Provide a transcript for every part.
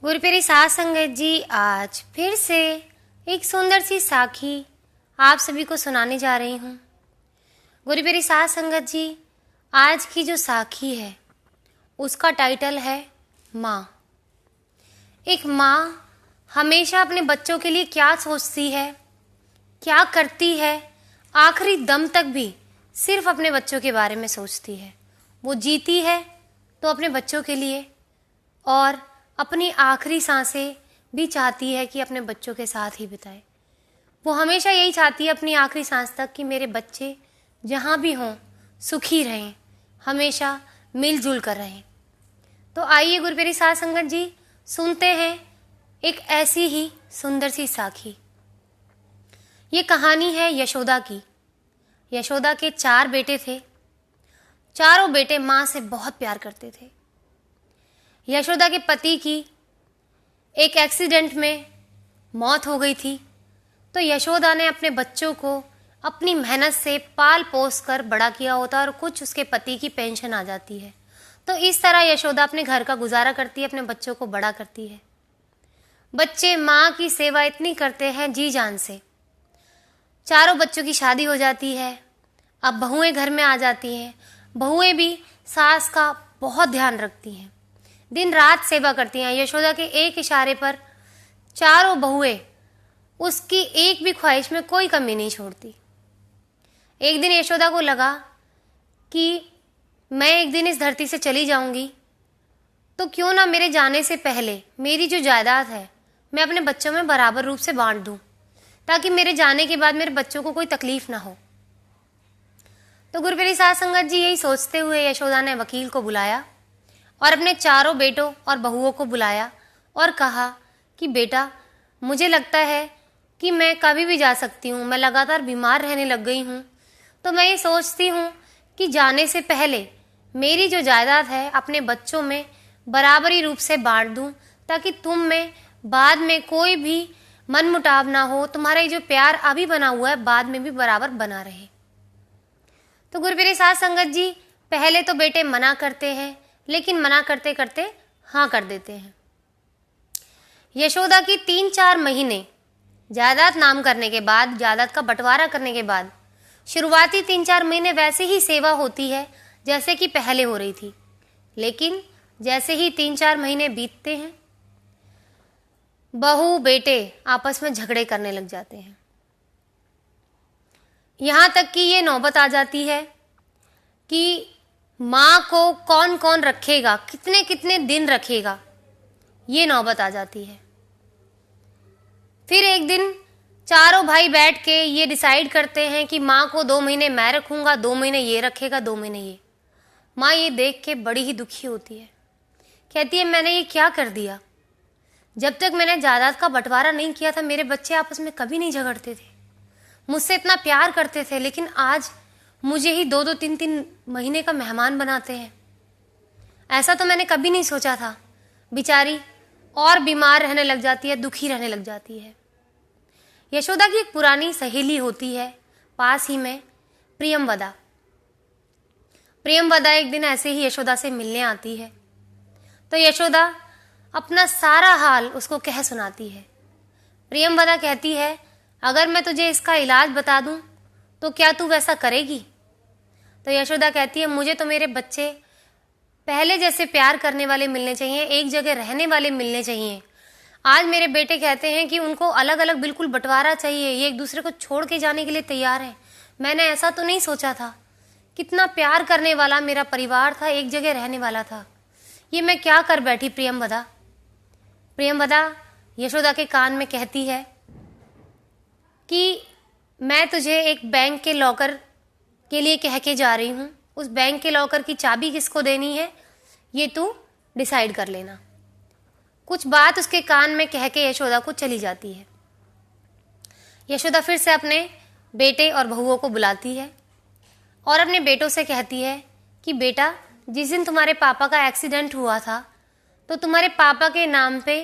गुरुप्यारी साध संगत जी, आज फिर से एक सुंदर सी साखी आप सभी को सुनाने जा रही हूँ। गुरुप्यारी साध संगत जी, आज की जो साखी है उसका टाइटल है माँ। एक माँ हमेशा अपने बच्चों के लिए क्या सोचती है, क्या करती है, आखिरी दम तक भी सिर्फ अपने बच्चों के बारे में सोचती है। वो जीती है तो अपने बच्चों के लिए, और अपनी आखिरी सांसें भी चाहती है कि अपने बच्चों के साथ ही बिताए। वो हमेशा यही चाहती है अपनी आखिरी सांस तक कि मेरे बच्चे जहाँ भी हों सुखी रहें, हमेशा मिलजुल कर रहें। तो आइए गुरुप्यारी साध संगत जी, सुनते हैं एक ऐसी ही सुंदर सी साखी। ये कहानी है यशोदा की। यशोदा के 4 बेटे थे। चारों बेटे माँ से बहुत प्यार करते थे। यशोदा के पति की एक एक्सीडेंट में मौत हो गई थी, तो यशोदा ने अपने बच्चों को अपनी मेहनत से पाल पोस कर बड़ा किया होता है और कुछ उसके पति की पेंशन आ जाती है। तो इस तरह यशोदा अपने घर का गुजारा करती है, अपने बच्चों को बड़ा करती है। बच्चे माँ की सेवा इतनी करते हैं जी जान से। चारों बच्चों की शादी हो जाती है। अब बहुएं घर में आ जाती हैं। बहुएं भी सास का बहुत ध्यान रखती हैं, दिन रात सेवा करती हैं। यशोदा के एक इशारे पर चारों बहुएं उसकी एक भी ख्वाहिश में कोई कमी नहीं छोड़ती। एक दिन यशोदा को लगा कि मैं एक दिन इस धरती से चली जाऊंगी, तो क्यों ना मेरे जाने से पहले मेरी जो जायदाद है मैं अपने बच्चों में बराबर रूप से बांट दूं, ताकि मेरे जाने के बाद मेरे बच्चों को कोई तकलीफ ना हो। तो गुरुप्यारी साध संगत जी, यही सोचते हुए यशोदा ने वकील को बुलाया और अपने चारों बेटों और बहुओं को बुलाया और कहा कि बेटा, मुझे लगता है कि मैं कभी भी जा सकती हूँ। मैं लगातार बीमार रहने लग गई हूँ, तो मैं ये सोचती हूँ कि जाने से पहले मेरी जो जायदाद है अपने बच्चों में बराबरी रूप से बांट दूँ, ताकि तुम में बाद में कोई भी मनमुटाव ना हो। तुम्हारा ये जो प्यार अभी बना हुआ है बाद में भी बराबर बना रहे। तो गुरुप्यारी साध संगत जी, पहले तो बेटे मना करते हैं, लेकिन मना करते करते हाँ कर देते हैं। यशोदा की 3-4 महीने जायदाद नाम करने के बाद, जायदाद का बंटवारा करने के बाद, शुरुआती 3-4 महीने वैसे ही सेवा होती है जैसे कि पहले हो रही थी। लेकिन जैसे ही 3-4 महीने बीतते हैं, बहू बेटे आपस में झगड़े करने लग जाते हैं। यहाँ तक कि ये नौबत आ जाती है कि माँ को कौन कौन रखेगा, कितने कितने दिन रखेगा, ये नौबत आ जाती है। फिर एक दिन चारों भाई बैठ के ये डिसाइड करते हैं कि माँ को 2 महीने मैं रखूंगा, 2 महीने ये रखेगा, 2 महीने ये। माँ ये देख के बड़ी ही दुखी होती है। कहती है, मैंने ये क्या कर दिया? जब तक मैंने जायदाद का बंटवारा नहीं किया था मेरे बच्चे आपस में कभी नहीं झगड़ते थे, मुझसे इतना प्यार करते थे, लेकिन आज मुझे ही 2-2, 3-3 महीने का मेहमान बनाते हैं। ऐसा तो मैंने कभी नहीं सोचा था। बेचारी और बीमार रहने लग जाती है, दुखी रहने लग जाती है। यशोदा की एक पुरानी सहेली होती है पास ही में, प्रियमवदा। प्रियमवदा एक दिन ऐसे ही यशोदा से मिलने आती है, तो यशोदा अपना सारा हाल उसको कह सुनाती है। प्रियमवदा कहती है, अगर मैं तुझे इसका इलाज बता दूं तो क्या तू वैसा करेगी? तो यशोदा कहती है, मुझे तो मेरे बच्चे पहले जैसे प्यार करने वाले मिलने चाहिए, एक जगह रहने वाले मिलने चाहिए। आज मेरे बेटे कहते हैं कि उनको अलग अलग बिल्कुल बंटवारा चाहिए, ये एक दूसरे को छोड़ के जाने के लिए तैयार हैं। मैंने ऐसा तो नहीं सोचा था। कितना प्यार करने वाला मेरा परिवार था, एक जगह रहने वाला था। ये मैं क्या कर बैठी प्रियमवदा? प्रियमवदा यशोदा के कान में कहती है कि मैं तुझे एक बैंक के लॉकर के लिए कह के जा रही हूँ। उस बैंक के लॉकर की चाबी किसको देनी है ये तू डिसाइड कर लेना। कुछ बात उसके कान में कह के यशोदा को चली जाती है। यशोदा फिर से अपने बेटे और बहुओं को बुलाती है और अपने बेटों से कहती है कि बेटा, जिस दिन तुम्हारे पापा का एक्सीडेंट हुआ था तो तुम्हारे पापा के नाम पे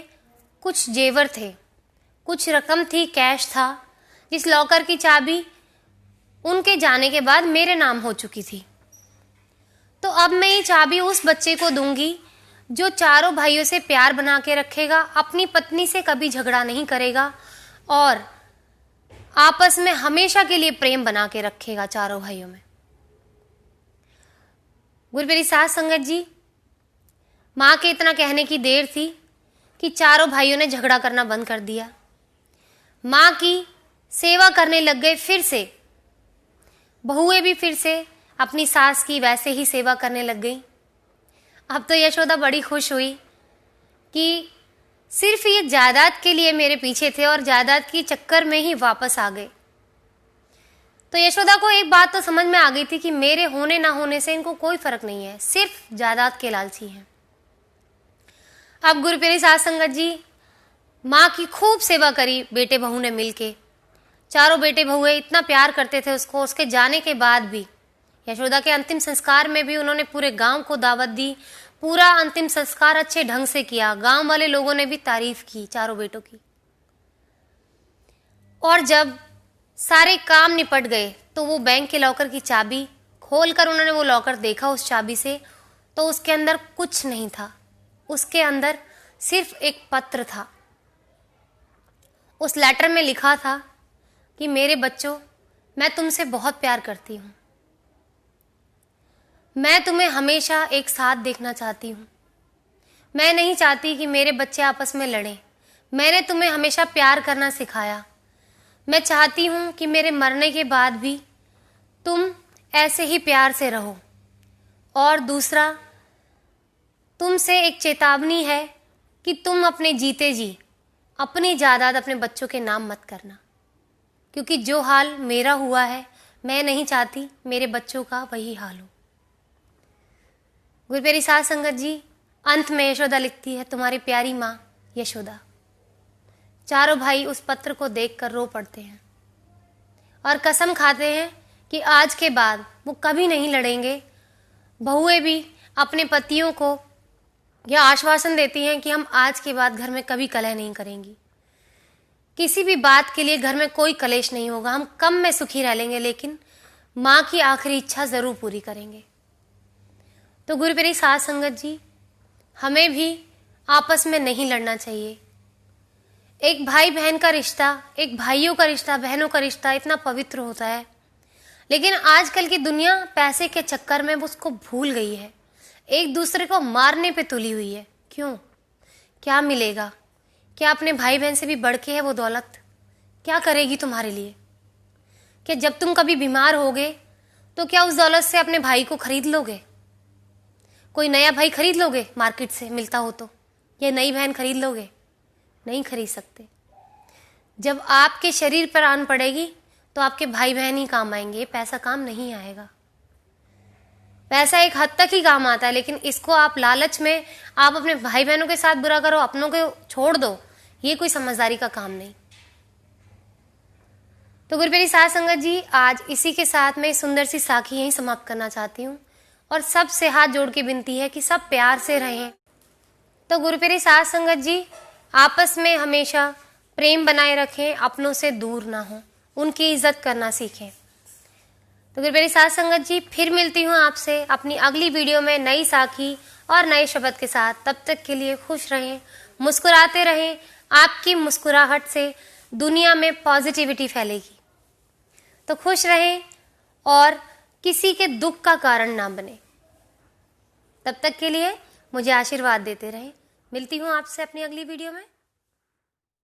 कुछ जेवर थे, कुछ रकम थी, कैश था, जिस लॉकर की चाबी उनके जाने के बाद मेरे नाम हो चुकी थी। तो अब मैं ये चाबी उस बच्चे को दूंगी जो चारों भाइयों से प्यार बना के रखेगा, अपनी पत्नी से कभी झगड़ा नहीं करेगा और आपस में हमेशा के लिए प्रेम बना के रखेगा चारों भाइयों में। गुरुप्यारी साध संगत जी, माँ के इतना कहने की देर थी कि चारों भाइयों ने झगड़ा करना बंद कर दिया। माँ की सेवा करने लग गए फिर से। बहुएं भी फिर से अपनी सास की वैसे ही सेवा करने लग गई। अब तो यशोदा बड़ी खुश हुई कि सिर्फ ये जायदाद के लिए मेरे पीछे थे और जायदाद की चक्कर में ही वापस आ गए। तो यशोदा को एक बात तो समझ में आ गई थी कि मेरे होने ना होने से इनको कोई फर्क नहीं है, सिर्फ जायदाद के लालची हैं। अब गुरुप्यारी साध संगत जी, माँ की खूब सेवा करी बेटे बहू ने मिलके। चारों बेटे बहुए इतना प्यार करते थे उसको। उसके जाने के बाद भी, यशोदा के अंतिम संस्कार में भी उन्होंने पूरे गांव को दावत दी। पूरा अंतिम संस्कार अच्छे ढंग से किया। गांव वाले लोगों ने भी तारीफ की चारों बेटों की। और जब सारे काम निपट गए तो वो बैंक के लॉकर की चाबी खोलकर उन्होंने वो लॉकर देखा उस चाबी से, तो उसके अंदर कुछ नहीं था। उसके अंदर सिर्फ एक पत्र था। उस लेटर में लिखा था कि मेरे बच्चों, मैं तुमसे बहुत प्यार करती हूँ। मैं तुम्हें हमेशा एक साथ देखना चाहती हूँ। मैं नहीं चाहती कि मेरे बच्चे आपस में लड़ें। मैंने तुम्हें हमेशा प्यार करना सिखाया। मैं चाहती हूँ कि मेरे मरने के बाद भी तुम ऐसे ही प्यार से रहो। और दूसरा, तुमसे एक चेतावनी है कि तुम अपने जीते जी अपनी जायदाद अपने बच्चों के नाम मत करना, क्योंकि जो हाल मेरा हुआ है मैं नहीं चाहती मेरे बच्चों का वही हाल हो। गुरुप्यारी साध संगत जी, अंत में यशोदा लिखती है, तुम्हारी प्यारी माँ यशोदा। चारों भाई उस पत्र को देखकर रो पड़ते हैं और कसम खाते हैं कि आज के बाद वो कभी नहीं लड़ेंगे। बहुएं भी अपने पतियों को यह आश्वासन देती हैं कि हम आज के बाद घर में कभी कलह नहीं करेंगी। किसी भी बात के लिए घर में कोई कलेश नहीं होगा। हम कम में सुखी रह लेंगे, लेकिन माँ की आखिरी इच्छा जरूर पूरी करेंगे। तो गुरुप्यारी साध संगत जी, हमें भी आपस में नहीं लड़ना चाहिए। एक भाई बहन का रिश्ता, एक भाइयों का रिश्ता, बहनों का रिश्ता इतना पवित्र होता है, लेकिन आजकल की दुनिया पैसे के चक्कर में उसको भूल गई है। एक दूसरे को मारने पे तुली हुई है। क्यों? क्या मिलेगा? क्या अपने भाई बहन से भी बढ़ के है वो दौलत? क्या करेगी तुम्हारे लिए? क्या जब तुम कभी बीमार होगे तो क्या उस दौलत से अपने भाई को खरीद लोगे? कोई नया भाई खरीद लोगे मार्केट से मिलता हो तो? या नई बहन खरीद लोगे? नहीं खरीद सकते। जब आपके शरीर पर आन पड़ेगी तो आपके भाई बहन ही काम आएंगे, पैसा काम नहीं आएगा। पैसा एक हद तक ही काम आता है, लेकिन इसको आप लालच में आप अपने भाई बहनों के साथ बुरा करो, अपनों को छोड़ दो, ये कोई समझदारी का काम नहीं। तो गुरुप्यारी साध संगत जी, आज इसी के साथ मैं सुंदर सी साखी यहीं समाप्त करना चाहती हूँ और सबसे हाथ जोड़ के विनती है कि सब प्यार से रहें। तो गुरुप्यारी साध संगत जी, आपस में हमेशा प्रेम बनाए रखें, अपनों से दूर ना हो, उनकी इज्जत करना सीखें। तो गुरुप्यारी साध संगत जी, फिर मिलती हूँ आपसे अपनी अगली वीडियो में नई साखी और नए शब्द के साथ। तब तक के लिए खुश रहें, मुस्कुराते रहें। आपकी मुस्कुराहट से दुनिया में पॉजिटिविटी फैलेगी। तो खुश रहें और किसी के दुख का कारण ना बने। तब तक के लिए मुझे आशीर्वाद देते रहें। मिलती हूँ आपसे अपनी अगली वीडियो में।